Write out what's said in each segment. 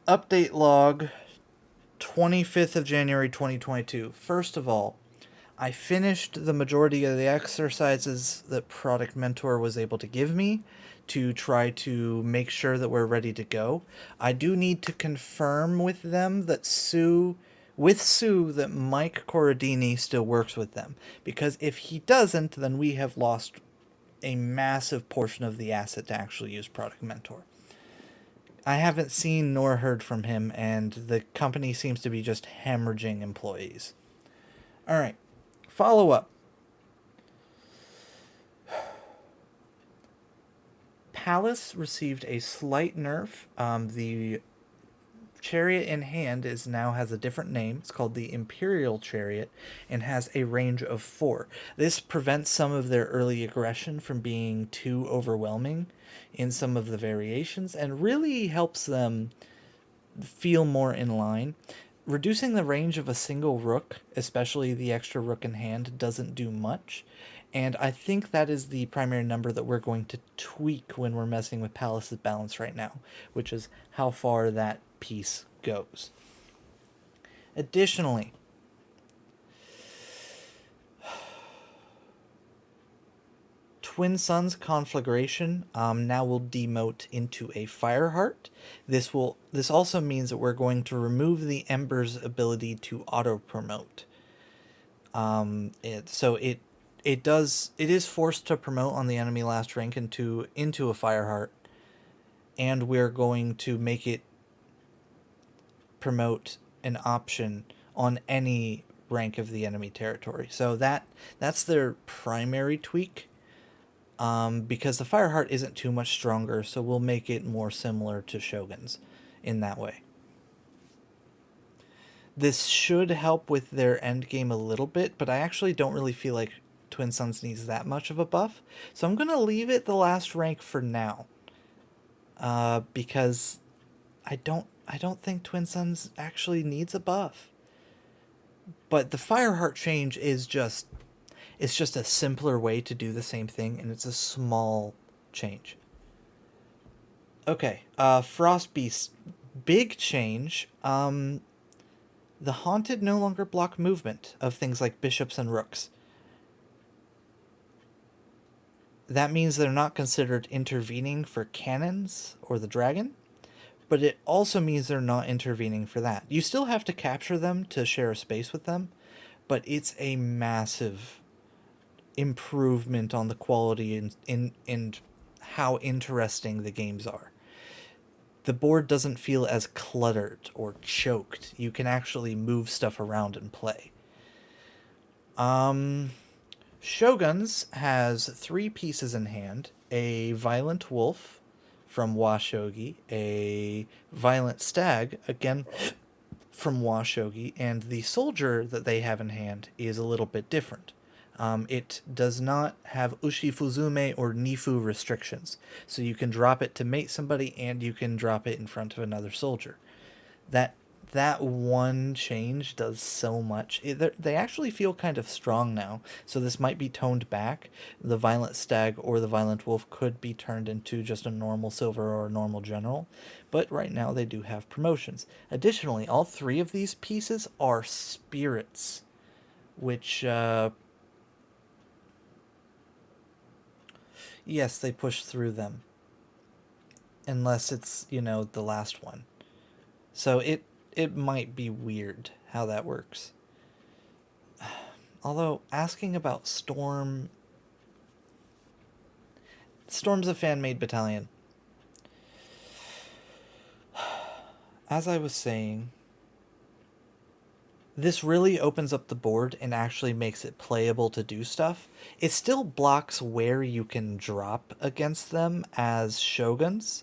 Update log 25th of January 2022. First of all, I finished the majority of the exercises that Product Mentor was able to give me to try to make sure that we're ready to go. I do need to confirm with them that Sue, that Mike Corradini still works with them. Because if he doesn't, then we have lost a massive portion of the asset to actually use Product Mentor. I haven't seen nor heard from him, and the company seems to be just hemorrhaging employees. All right, follow up. Palace received a slight nerf. The chariot in hand now has a different name. It's called the Imperial Chariot and has a range of 4. This prevents some of their early aggression from being too overwhelming in some of the variations and really helps them feel more in line. Reducing the range of a single rook, especially the extra rook in hand, doesn't do much. And I think that is the primary number that we're going to tweak when we're messing with Palace's balance right now, which is how far that piece goes. Additionally, Twin Sun's conflagration now will demote into a Fireheart. This also means that we're going to remove the Ember's ability to auto promote. It is forced to promote on the enemy last rank into a Fireheart, and we're going to make it promote an option on any rank of the enemy territory. So that's their primary tweak. Because the Fireheart isn't too much stronger, so we'll make it more similar to Shogun's in that way. This should help with their endgame a little bit, but I actually don't really feel like Twin Suns needs that much of a buff, so I'm going to leave it the last rank for now. Because I don't think Twin Suns actually needs a buff. But the Fireheart change is just... It's just a simpler way to do the same thing, and it's a small change. Okay, Frost Beast. Big change. The Haunted no longer block movement of things like bishops and rooks. That means they're not considered intervening for cannons or the dragon, but it also means they're not intervening for that. You still have to capture them to share a space with them, but it's a massive improvement on the quality and how interesting the games are. The board doesn't feel as cluttered or choked. You can actually move stuff around and play. Shogun's has 3 pieces in hand. A Violent Wolf from Washogi, a Violent Stag, again from Washogi, and the Soldier that they have in hand is a little bit different. It does not have Ushifuzume or Nifu restrictions, so you can drop it to mate somebody and you can drop it in front of another soldier. That one change does so much. They actually feel kind of strong now, so this might be toned back. The Violent Stag or the Violent Wolf could be turned into just a normal Silver or a normal General, but right now they do have promotions. Additionally, all 3 of these pieces are spirits, which... yes, they push through them. Unless it's, the last one. So it might be weird how that works. Although, asking about Storm's a fan-made battalion. As I was saying, this really opens up the board and actually makes it playable to do stuff. It still blocks where you can drop against them as Shoguns,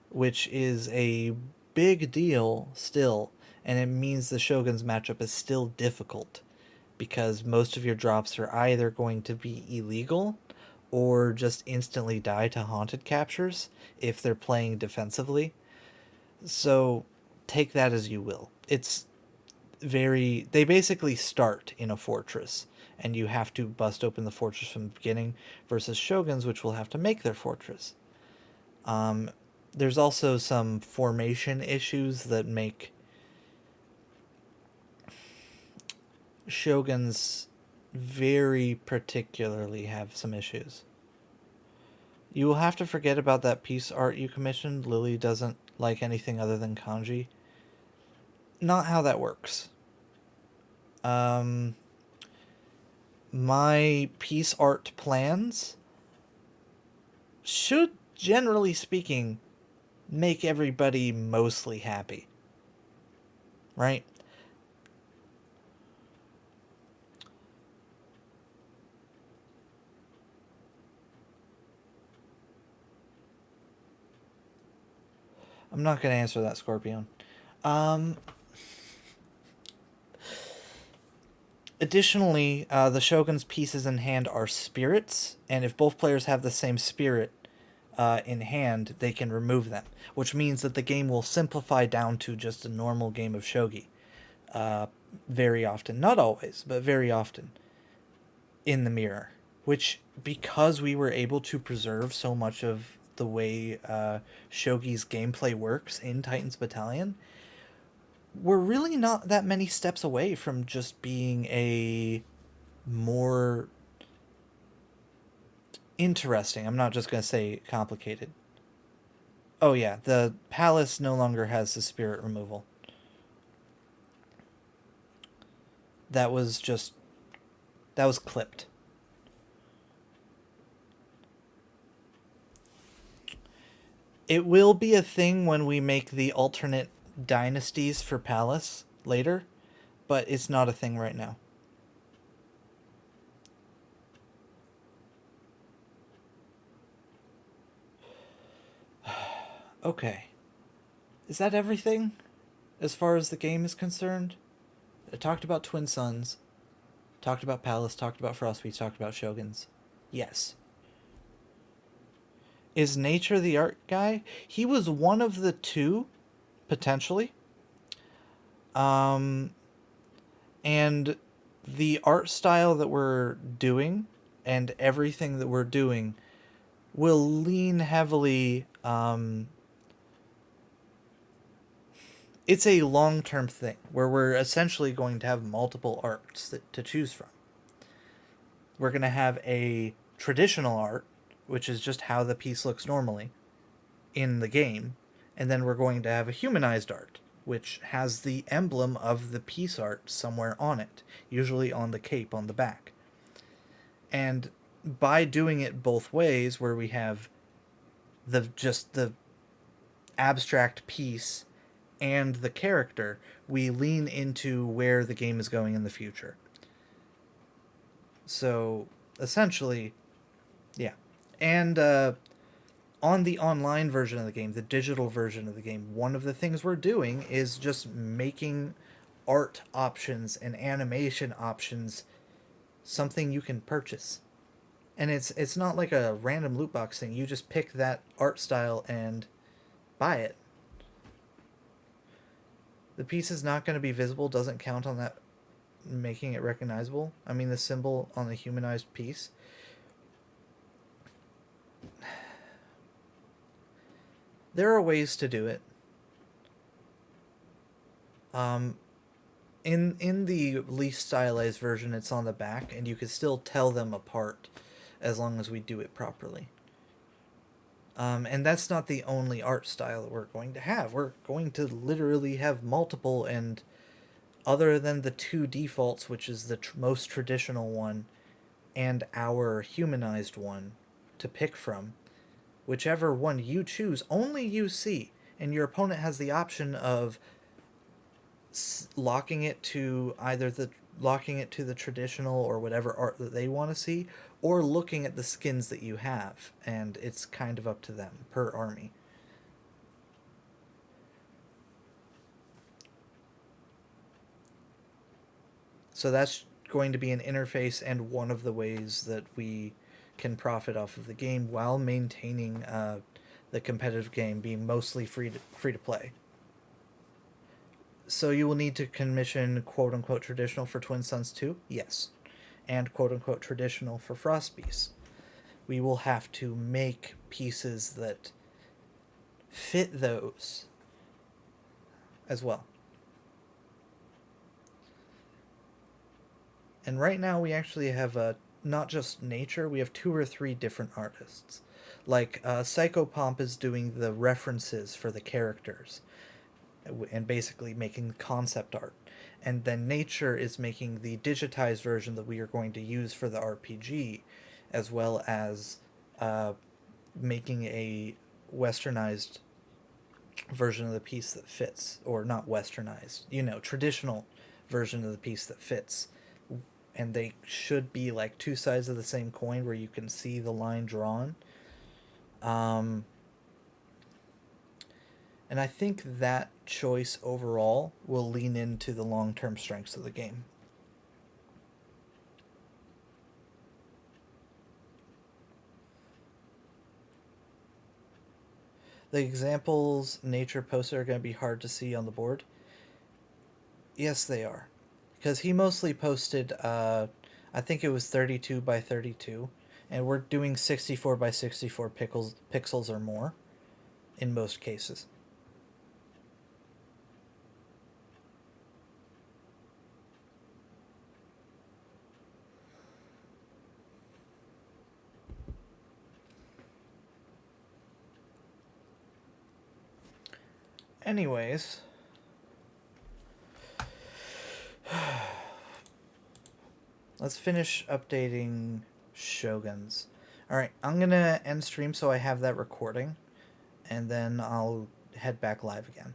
which is a big deal still, and it means the Shogun's matchup is still difficult, because most of your drops are either going to be illegal or just instantly die to Haunted captures if they're playing defensively. So take that as you will. They basically start in a fortress, and you have to bust open the fortress from the beginning, versus Shoguns, which will have to make their fortress. There's also some formation issues that make Shoguns very particularly have some issues. You will have to forget about that piece art you commissioned. Lily doesn't like anything other than kanji. Not how that works. Um, my piece art plans should, generally speaking, make everybody mostly happy. Right? I'm not going to answer that, Scorpion. Um, Additionally, the Shogun's pieces in hand are spirits, and if both players have the same spirit in hand, they can remove them, which means that the game will simplify down to just a normal game of shogi. Uh, very often, not always, but very often in the mirror. Which, because we were able to preserve so much of the way shogi's gameplay works in Titan's Battalion, we're really not that many steps away from just being a more interesting. I'm not just going to say complicated. Oh, yeah, the palace no longer has the spirit removal. That was just. That was clipped. It will be a thing when we make the alternate dynasties for palace later, but it's not a thing right now. Okay. Is that everything as far as the game is concerned? I talked about Twin Suns, talked about Palace, talked about Frostbeast, talked about Shoguns. Yes. Is Nature the art guy? He was one of the two, potentially. Um, and the art style that we're doing and everything that we're doing will lean heavily. It's a long term thing where we're essentially going to have multiple arts to choose from. We're going to have a traditional art, which is just how the piece looks normally in the game, and then we're going to have a humanized art, which has the emblem of the piece art somewhere on it, usually on the cape on the back. And by doing it both ways, where we have the abstract piece and the character, we lean into where the game is going in the future. So essentially, yeah. And on the online version of the game, the digital version of the game, one of the things we're doing is just making art options and animation options something you can purchase. And it's not like a random loot box thing. You just pick that art style and buy it. The piece is not going to be visible, doesn't count on that making it recognizable. I mean, the symbol on the humanized piece. There are ways to do it. Um, in the least stylized version, it's on the back, and you can still tell them apart as long as we do it properly. And that's not the only art style that we're going to have. We're going to literally have multiple, and other than the two defaults, which is the most traditional one and our humanized one to pick from, whichever one you choose, only you see, and your opponent has the option of locking it to the traditional or whatever art that they want to see, or looking at the skins that you have, and it's kind of up to them per army. So that's going to be an interface and one of the ways that we can profit off of the game while maintaining the competitive game being mostly free to play. So you will need to commission quote unquote traditional for Twin Suns 2? Yes. And quote unquote traditional for Frostbeast. We will have to make pieces that fit those as well. And right now we actually have not just nature, we have 2 or 3 different artists. Like Psychopomp is doing the references for the characters and basically making concept art. And then nature is making the digitized version that we are going to use for the RPG, as well as uh, making a westernized version of the piece that fits, or not westernized, traditional version of the piece that fits. And they should be like two sides of the same coin where you can see the line drawn. Um, and I think that choice overall will lean into the long term strengths of the game. The examples nature posted are going to be hard to see on the board. Yes, they are. Because he mostly posted, I think it was 32 by 32. And we're doing 64 by 64 pixels or more in most cases. Anyways, let's finish updating Shoguns. Alright, I'm gonna end stream so I have that recording, and then I'll head back live again.